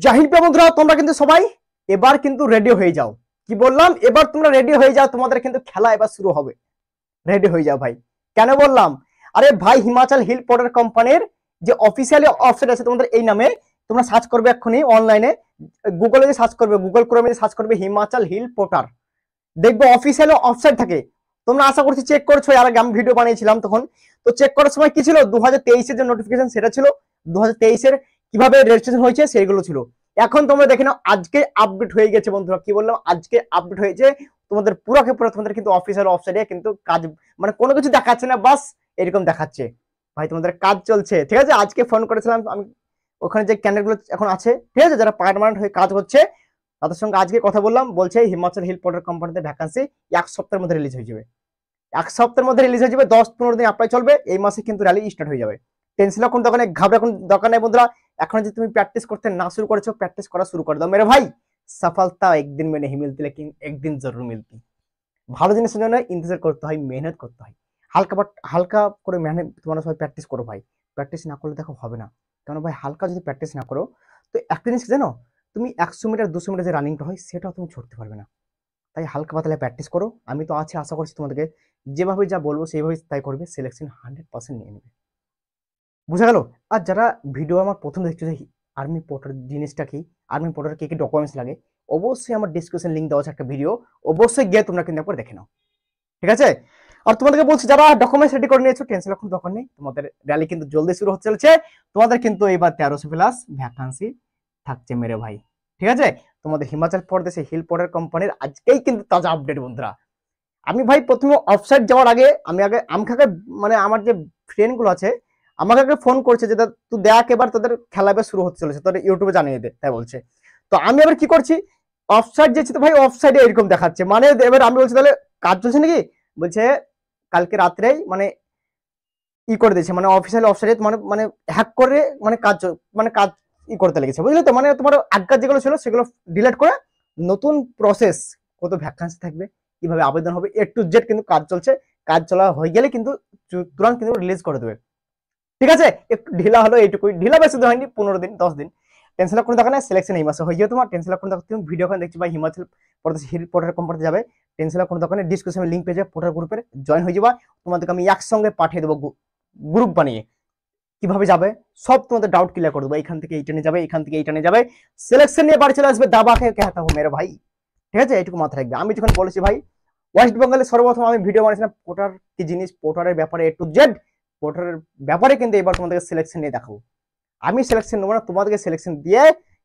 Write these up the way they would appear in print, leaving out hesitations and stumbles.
জাহিদ বন্ধুরা তোমরা কিন্তু সবাই এবার কিন্তু রেডি হয়ে যাও। কি বললাম? এবার তোমরা রেডি হয়ে যাও, তোমাদের কিন্তু খেলা এবার শুরু হবে। রেডি হয়ে যাও ভাই। কেন বললাম? আরে ভাই, হিমাচল হিল পোর্টার কোম্পানির যে অফিসিয়ালি ওয়েবসাইট আছে তোমাদের এই নামে, তোমরা সার্চ করবে এক্ষুনি অনলাইনে, গুগলে যে সার্চ করবে, গুগল ক্রোমে সার্চ করবে হিমাচল হিল পোর্টার, দেখবে অফিসিয়ালি ওয়েবসাইট থাকে। তোমরা আশা করছি চেক করছো, এর আগে আমি ভিডিও বানিয়েছিলাম তখন। তো চেক করার সময় কি ছিল, 2023 এর যে নোটিফিকেশন সেটা ছিল, 2023 এর কিভাবে রেজিস্ট্রেশন হয়েছে সেইগুলো ছিল। এখন তোমরা দেখে নাও আজকে আপডেট হয়ে গেছে বন্ধুরা। কি বললাম? আজকে আপডেট হয়েছে। তোমাদের পুরোকে পুরো তোমাদের কিন্তু অফিসিয়াল ওয়েবসাইটে কিন্তু কাজ, মানে কোনো কিছু দেখাচ্ছে না, বাস এরকম দেখাচ্ছে ভাই তোমাদের কাজ চলছে। ঠিক আছে, আজকে ফোন করেছিলাম আমি, ওখানে যে ক্যান্ডিডেটগুলো এখন আছে, ঠিক আছে, যারা পার্মানেন্ট হয়ে কাজ করছে তাদের সঙ্গে আজকে কথা বললাম। বলছে হিমাচল হিল পোর্টার কোম্পানিতে ভ্যাকান্সি 1 সপ্তাহের মধ্যে রিলিজ হয়ে যাবে। 1 সপ্তাহের মধ্যে রিলিজ হয়ে যাবে, 10-15 দিন অ্যাপ্লাই চলবে। এই মাসে কিন্তু র্যালি স্টার্ট হয়ে যাবে। টেনশন এখন দোকানে ঘাবড়া এখন দরকার নেই বন্ধুরা। এখন যদি তুমি প্র্যাকটিস করতে না শুরু করেছো, প্র্যাকটিস করা শুরু করে দাও মেরে ভাই। সফলতা একদিন में नहीं मिलती लेकिन एक दिन जरूर मिलती। ভালো জিনিসের জন্য ইন্তজার করতে হয়, মেহনত করতে হয়, হালকা করে মেহনত। তোমরা সবাই প্র্যাকটিস করো ভাই। প্র্যাকটিস না করলে দেখো হবে না। কারণ ভাই হালকা যদি প্র্যাকটিস না করো তো একটা জিনিস জানো, তুমি 100 মিটার 200 মিটার যে রানিংটা হয় সেটাও তুমি ছুটতে পারবে না। তাই হালকা পাতলা প্র্যাকটিস করো। আমি তো আছি, আশা করছি তোমাদেরকে যেভাবে যা বলবো সেইভাবে তাই করবে, সিলেকশন 100% নিয়ে নেবে। বুঝা গেল? আর যারা ভিডিও আমার প্রথম দেখছো যে আর্মি পোর্টার জিনিসটা কি, আর্মি পোর্টার কি কি ডকুমেন্টস লাগে, অবশ্যই আমার ডিসক্রিপশন লিঙ্ক দেওয়া আছে একটা ভিডিও, অবশ্যই গিয়ে তোমরা কিন্তু একবার দেখে নাও। ঠিক আছে? আর তোমাদেরকে বলছি যারা ডকুমেন্টস রেডি করে নিয়েছো, টেনশন এখন দরকার নেই। তোমাদের র্যালি কিন্তু জলদি শুরু হতে চলেছে। তোমাদের কিন্তু এবার 1300+ ভ্যাকান্সি থাকছে মেরে ভাই। ঠিক আছে? তোমাদের হিমাচল প্রদেশে হিল পোর্টার কোম্পানির আজকেই কিন্তু তাজা আপডেট বন্ধুরা। আমি ভাই প্রথমে অফসাইট যাওয়ার আগে আমাকে মানে আমার যে ফ্রেন্ড গুলো আছে আমাকে ফোন করছে যে তুই দেখ এবার তোদের খেলা এবার শুরু হতে চলেছে, তোদের ইউটিউবে জানিয়ে দে, তাই বলছে। তো আমি এবার কি করছি, অফসাইড যেছি তো ভাই অফসাইডে এরকম দেখাচ্ছে, মানে এবার আমি বলছি তাহলে কাজ চলছে নাকি? বলছে কালকে রাত্রেই মানে করে দিয়েছে, মানে অফিসিয়াল ওয়েবসাইটে মানে মানে হ্যাক করে মানে কাজ করতে লেগেছে, বুঝলে তো? মানে তোমার আগকার যেগুলো ছিল সেগুলো ডিলিট করে নতুন প্রসেস, কত ভ্যাকান্সি থাকবে, কিভাবে আবেদন হবে, এ টু জেড কিন্তু কাজ চলছে। কাজ চলা হয়ে গেলে কিন্তু তুরন্ত কিন্তু রিলিজ করে দেবে। ঠিক আছে? একটু ঢিলা হলো, এইটুকুই ঢিলা, বেশি হয়নি, 15 দিন 10 দিন। টেনশন কোনো দেখা নেই, সিলেকশন এই মাসে হয়ে যাবে তোমার। টেনশন কোনো দেখা, তুমি ভিডিও এখন দেখছি ভাই হিমাচল প্রদেশ হিল পোর্টার কোম্পানিতে যাবে। টেনশন কোনো দোকানে ডিসক্রিপশনে লিঙ্ক পেয়ে যাবে, পোর্টার গ্রুপের জয়েন হয়ে যাবা। তোমাদেরকে আমি একসঙ্গে পাঠিয়ে দেবো গ্রুপ বানিয়ে, কিভাবে যাবে সব তোমাদের ডাউট ক্লিয়ার করে দেবো। এখান থেকে এইটা নিয়ে যাবে, এখান থেকে এইটা নিয়ে যাবে, সিলেকশন নিয়ে বাড়ি চলে আসবে, দাবা খেয়ে খেতে হবে মেরে ভাই। ঠিক আছে? এইটুকু মাথায় রাখবে। আমি যখন বলেছি ভাই ওয়েস্ট বেঙ্গলে সর্বপ্রথম আমি ভিডিও বানিয়েছিলাম পোর্টার কি জিনিস, পোর্টারের ব্যাপারে এ টু জেড, পোর্টারের ব্যাপারে কিন্তু এবার তোমাদেরকে সিলেকশন নিয়ে দেখাবো। আমি সিলেকশন নেবো না, তোমাদেরকে সিলেকশন দিয়ে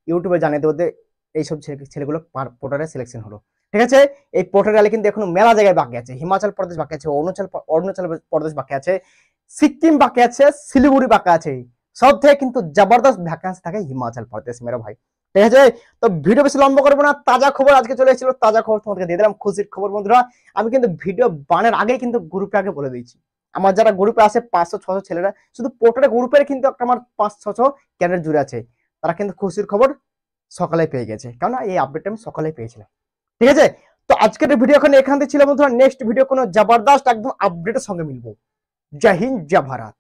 ইউটিউবে জানিয়ে দেবো যে এইসব ছেলেগুলো পোর্টারে সিলেকশন হলো। ঠিক আছে? এই পোর্টার র্যালি কিন্তু এখনো মেলা জায়গায় বাকি আছে। হিমাচল প্রদেশ বাকি আছে, অরুণাচল প্রদেশ বাকি আছে, সিকিম বাকি আছে, শিলিগুড়ি বাকি আছে। সব থেকে কিন্তু জবরদস্ত ভ্যাকান্সি থাকে হিমাচল প্রদেশ মেরা ভাই। ঠিক আছে? তো ভিডিও বেশি লম্বা করবো না, তাজা খবর আজকে চলে এসেছিল, তাজা খবর তোমাদেরকে দিয়ে দিলাম, খুশির খবর বন্ধুরা। আমি কিন্তু ভিডিও বানানোর আগেই কিন্তু গ্রুপে আগে বলে দিয়েছি, আমার যারা গ্রুপে আছে 500-600 ছেলেরা, শুধু পোর্টারের গ্রুপের কিন্তু একটা আমার 500-600 ক্যান্ডিডেট জুড়ে আছে, তারা কিন্তু খুশির খবর সকালে পেয়ে গেছে, কারণ এই আপডেটটা আমি সকালে পেয়েছিলাম। ঠিক আছে? তো আজকের ভিডিও এখান থেকে ছিল বন্ধুরা। নেক্সট ভিডিও কোনো জবরদস্ত একদম আপডেটের সঙ্গে মিলবো। জয় হিন্দ, জয় ভারত।